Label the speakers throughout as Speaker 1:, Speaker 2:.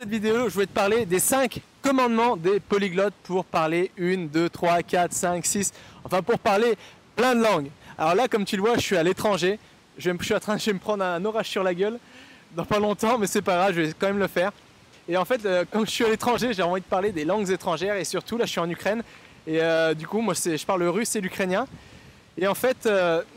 Speaker 1: Cette vidéo, je vais te parler des 5 commandements des polyglottes pour parler 1, 2, 3, 4, 5, 6, enfin pour parler plein de langues. Alors là, comme tu le vois, je suis à l'étranger, je suis en train de me prendre un orage sur la gueule dans pas longtemps, mais c'est pas grave, je vais quand même le faire. Et en fait, quand je suis à l'étranger, j'ai envie de parler des langues étrangères et surtout, là je suis en Ukraine et du coup, moi je parle le russe et l'ukrainien. Et en fait,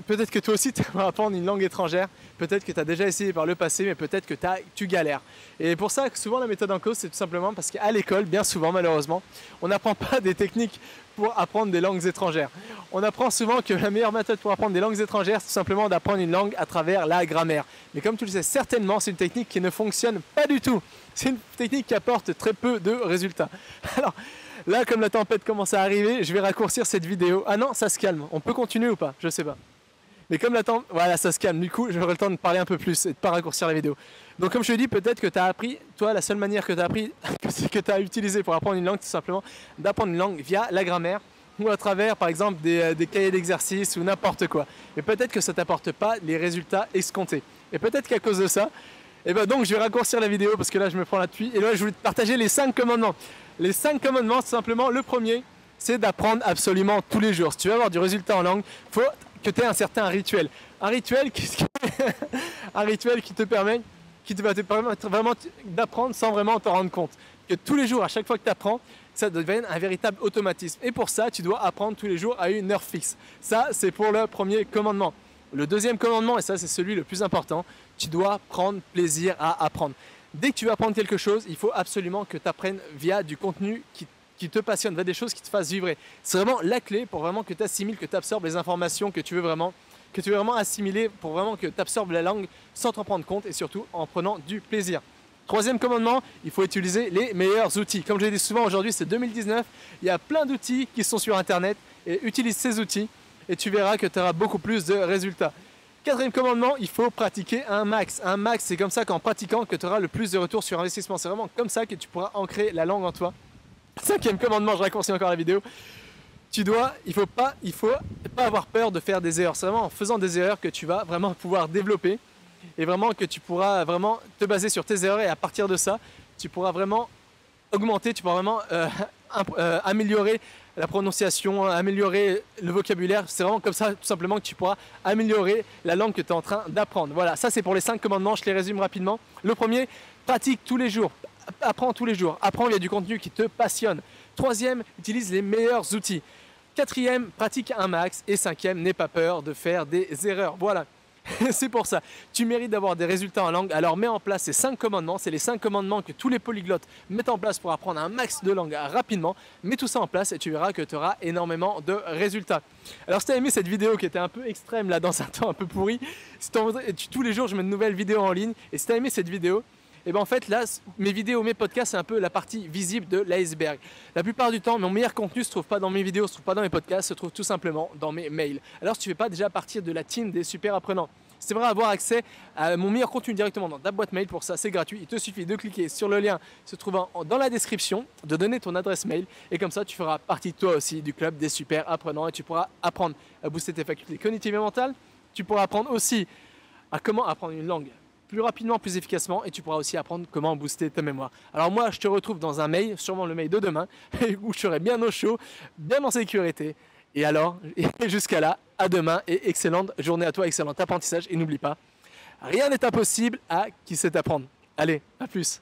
Speaker 1: peut-être que toi aussi tu vas apprendre une langue étrangère, peut-être que tu as déjà essayé par le passé, mais peut-être que tu galères. Et pour ça, souvent la méthode en cause, c'est tout simplement parce qu'à l'école, bien souvent malheureusement, on n'apprend pas des techniques pour apprendre des langues étrangères. On apprend souvent que la meilleure méthode pour apprendre des langues étrangères, c'est tout simplement d'apprendre une langue à travers la grammaire. Mais comme tu le sais certainement, c'est une technique qui ne fonctionne pas du tout. C'est une technique qui apporte très peu de résultats. Alors, là, comme la tempête commence à arriver, je vais raccourcir cette vidéo. Ah non, ça se calme. On peut continuer ou pas? Je sais pas. Mais comme la tempête... Voilà, ça se calme. Du coup, j'aurai le temps de parler un peu plus et de ne pas raccourcir la vidéo. Donc comme je te dis, peut-être que tu as appris, toi, la seule manière que tu as appris, que tu as utilisé pour apprendre une langue, c'est simplement d'apprendre une langue via la grammaire ou à travers, par exemple, des cahiers d'exercices ou n'importe quoi. Mais peut-être que ça ne t'apporte pas les résultats escomptés. Et peut-être qu'à cause de ça, et ben donc je vais raccourcir la vidéo parce que là, je me prends là-dessus. Et là, je voulais te partager les 5 commandements. Les 5 commandements, c'est simplement le premier, c'est d'apprendre absolument tous les jours. Si tu veux avoir du résultat en langue, il faut que tu aies un certain rituel. Un rituel un rituel qui va te permettre vraiment d'apprendre sans vraiment t'en rendre compte. Que tous les jours, à chaque fois que tu apprends, ça devient un véritable automatisme. Et pour ça, tu dois apprendre tous les jours à une heure fixe. Ça, c'est pour le premier commandement. Le deuxième commandement, et ça c'est celui le plus important, tu dois prendre plaisir à apprendre. Dès que tu vas apprendre quelque chose, il faut absolument que tu apprennes via du contenu qui te passionne, via des choses qui te fassent vibrer. C'est vraiment la clé pour vraiment que tu assimiles, que tu absorbes les informations que tu veux vraiment assimiler, pour vraiment que tu absorbes la langue sans t'en rendre compte et surtout en prenant du plaisir. Troisième commandement, il faut utiliser les meilleurs outils. Comme je l'ai dit souvent, aujourd'hui c'est 2019, il y a plein d'outils qui sont sur internet et utilise ces outils et tu verras que tu auras beaucoup plus de résultats. Quatrième commandement, il faut pratiquer un max. Un max, c'est comme ça qu'en pratiquant que tu auras le plus de retour sur investissement. C'est vraiment comme ça que tu pourras ancrer la langue en toi. Cinquième commandement, je raccourcis encore la vidéo. Il faut pas avoir peur de faire des erreurs. C'est vraiment en faisant des erreurs que tu vas vraiment pouvoir développer et vraiment que tu pourras vraiment te baser sur tes erreurs et à partir de ça, tu pourras vraiment augmenter, tu pourras vraiment améliorer la prononciation, améliorer le vocabulaire. C'est vraiment comme ça tout simplement que tu pourras améliorer la langue que tu es en train d'apprendre. Voilà, ça c'est pour les 5 commandements, je les résume rapidement. Le premier, pratique tous les jours, apprends tous les jours, apprends via du contenu qui te passionne. Troisième, utilise les meilleurs outils. Quatrième, pratique un max. Et cinquième, n'aie pas peur de faire des erreurs. Voilà. C'est pour ça, tu mérites d'avoir des résultats en langue, alors mets en place ces 5 commandements, c'est les 5 commandements que tous les polyglottes mettent en place pour apprendre un max de langue rapidement. Mets tout ça en place et tu verras que tu auras énormément de résultats. Alors si tu as aimé cette vidéo qui était un peu extrême là dans un temps un peu pourri, si tous les jours je mets de nouvelles vidéos en ligne et si tu as aimé cette vidéo, et bien en fait là, mes vidéos, mes podcasts, c'est un peu la partie visible de l'iceberg. La plupart du temps, mon meilleur contenu ne se trouve pas dans mes vidéos, ne se trouve pas dans mes podcasts, se trouve tout simplement dans mes mails. Alors si tu ne fais pas déjà partir de la team des super apprenants, c'est vrai, avoir accès à mon meilleur contenu directement dans ta boîte mail, pour ça c'est gratuit. Il te suffit de cliquer sur le lien se trouvant dans la description, de donner ton adresse mail et comme ça tu feras partie toi aussi du club des super apprenants et tu pourras apprendre à booster tes facultés cognitives et mentales. Tu pourras apprendre aussi à comment apprendre une langue plus rapidement, plus efficacement et tu pourras aussi apprendre comment booster ta mémoire. Alors moi je te retrouve dans un mail, sûrement le mail de demain, où je serai bien au chaud, bien en sécurité. Et alors, jusqu'à là, à demain et excellente journée à toi, excellent apprentissage et n'oublie pas, rien n'est impossible à qui sait apprendre. Allez, à plus.